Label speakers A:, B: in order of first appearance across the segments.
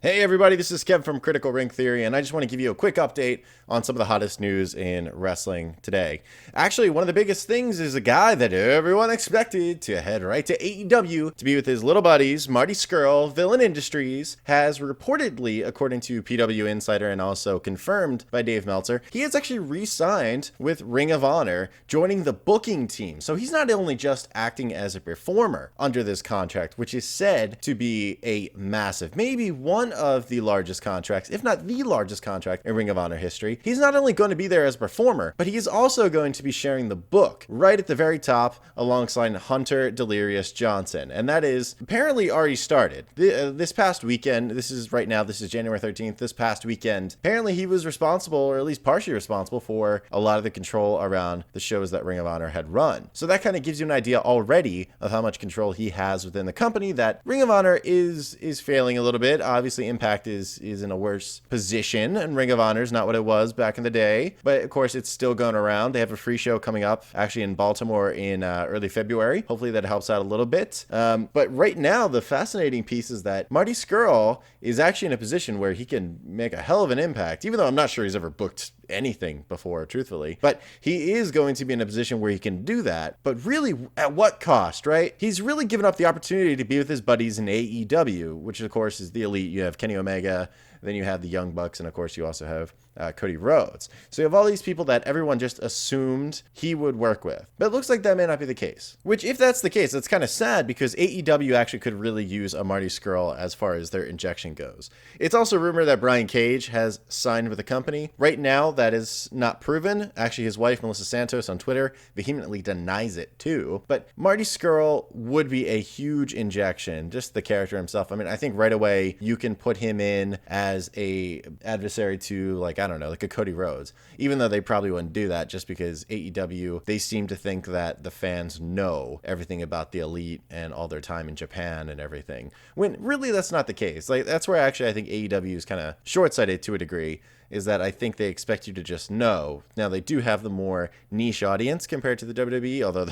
A: Hey everybody, this is Kev from Critical Ring Theory, and I just want to give you a quick update on some of the hottest news in wrestling today. Actually, one of the biggest things is a guy that everyone expected to head right to AEW to be with his little buddies, Marty Scurll, Villain Industries, has reportedly, according to PW Insider and also confirmed by Dave Meltzer, he has actually re-signed with Ring of Honor, joining the booking team. So he's not only just acting as a performer under this contract, which is said to be a massive, maybe one of the largest contracts, if not the largest contract in Ring of Honor history. He's not only going to be there as a performer, but he is also going to be sharing the book right at the very top alongside Hunter Delirious Johnson. And that is apparently already started. This past weekend, this is January 13th, this past weekend, apparently he was responsible, or at least partially responsible, for a lot of the control around the shows that Ring of Honor had run. So that kind of gives you an idea already of how much control he has within the company, that Ring of Honor is failing a little bit. Obviously, Impact is in a worse position, and Ring of Honor is not what it was back in the day, but of course it's still going around. They have a free show coming up actually in Baltimore in early February. Hopefully that helps out a little bit. But right now, the fascinating piece is that Marty Scurll is actually in a position where he can make a hell of an impact, even though I'm not sure he's ever booked anything before, truthfully. But he is going to be in a position where he can do that. But really, at what cost, right? He's really given up the opportunity to be with his buddies in AEW, which of course is the elite. You have Kenny Omega, then you have the Young Bucks, and of course you also have Cody Rhodes. So you have all these people that everyone just assumed he would work with. But it looks like that may not be the case. Which, if that's the case, that's kind of sad, because AEW actually could really use a Marty Scurll as far as their injection goes. It's also rumored that Brian Cage has signed with the company. Right now, that is not proven. Actually, his wife, Melissa Santos, on Twitter vehemently denies it too. But Marty Scurll would be a huge injection, just the character himself. I mean, I think right away you can put him in as a adversary to, like a Cody Rhodes, even though they probably wouldn't do that, just because AEW, they seem to think that the fans know everything about the elite and all their time in Japan and everything, when really that's not the case. Like, that's where actually I think AEW is kind of short-sighted to a degree, is that I think they expect you to just know. Now, they do have the more niche audience compared to the WWE, although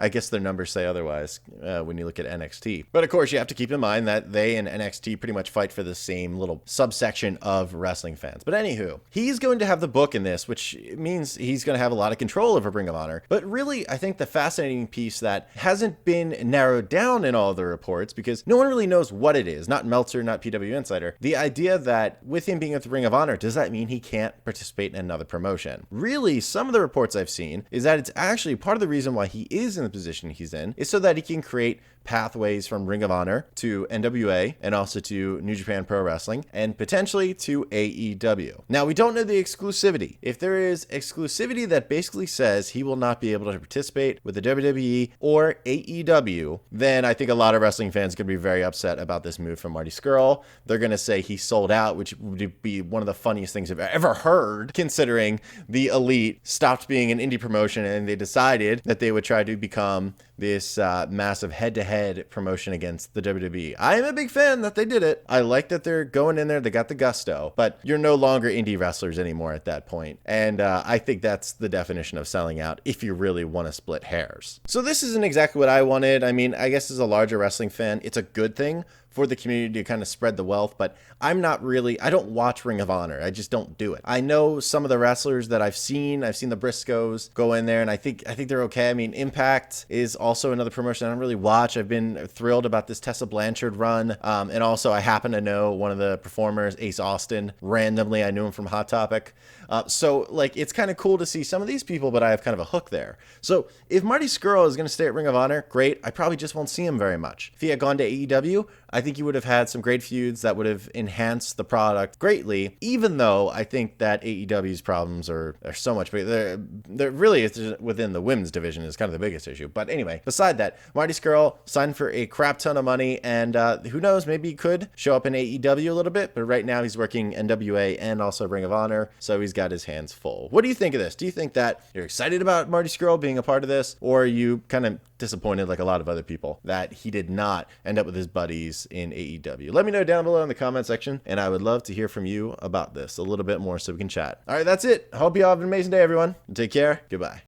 A: I guess their numbers say otherwise when you look at NXT. But of course, you have to keep in mind that they and NXT pretty much fight for the same little subsection of wrestling fans. But anywho, he's going to have the book in this, which means he's going to have a lot of control over Ring of Honor. But really, I think the fascinating piece that hasn't been narrowed down in all the reports, because no one really knows what it is, not Meltzer, not PW Insider, the idea that with him being with Ring of Honor, does that mean he can't participate in another promotion? Really, some of the reports I've seen is that it's actually part of the reason why he is in the position he's in is so that he can create pathways from Ring of Honor to NWA and also to New Japan Pro Wrestling and potentially to AEW. Now, we don't know the exclusivity. If there is exclusivity that basically says he will not be able to participate with the WWE or AEW, then I think a lot of wrestling fans are going to be very upset about this move from Marty Scurll. They're going to say he sold out, which would be one of the funniest things I've ever heard, considering the elite stopped being an indie promotion and they decided that they would try to become this massive head-to-head promotion against the WWE. I am a big fan that they did it. I like that they're going in there. They got the gusto, but you're no longer indie wrestlers anymore at that point. And I think that's the definition of selling out if you really want to split hairs. So this isn't exactly what I wanted. I mean, I guess as a larger wrestling fan, it's a good thing for the community to kind of spread the wealth, but I don't watch Ring of Honor. I just don't do it. I know some of the wrestlers that I've seen the Briscoes go in there, and I think they're okay. I mean, Impact is also another promotion I don't really watch. I've been thrilled about this Tessa Blanchard run, and also I happen to know one of the performers, Ace Austin, randomly. I knew him from Hot Topic. So like, it's kind of cool to see some of these people, but I have kind of a hook there. So if Marty Scurll is going to stay at Ring of Honor, great. I probably just won't see him very much. If he had gone to AEW, I think he would have had some great feuds that would have enhanced the product greatly, even though I think that AEW's problems are so much bigger. They're really, it's within the women's division is kind of the biggest issue. But anyway, beside that, Marty Scurll signed for a crap ton of money, and who knows, maybe he could show up in AEW a little bit, but right now he's working NWA and also Ring of Honor, so he's got his hands full. What do you think of this? Do you think that you're excited about Marty Scurll being a part of this, or are you kind of disappointed like a lot of other people that he did not end up with his buddies in AEW? Let me know down below in the comment section, and I would love to hear from you about this a little bit more so we can chat. All right, that's it. I hope you all have an amazing day, everyone. Take care. Goodbye.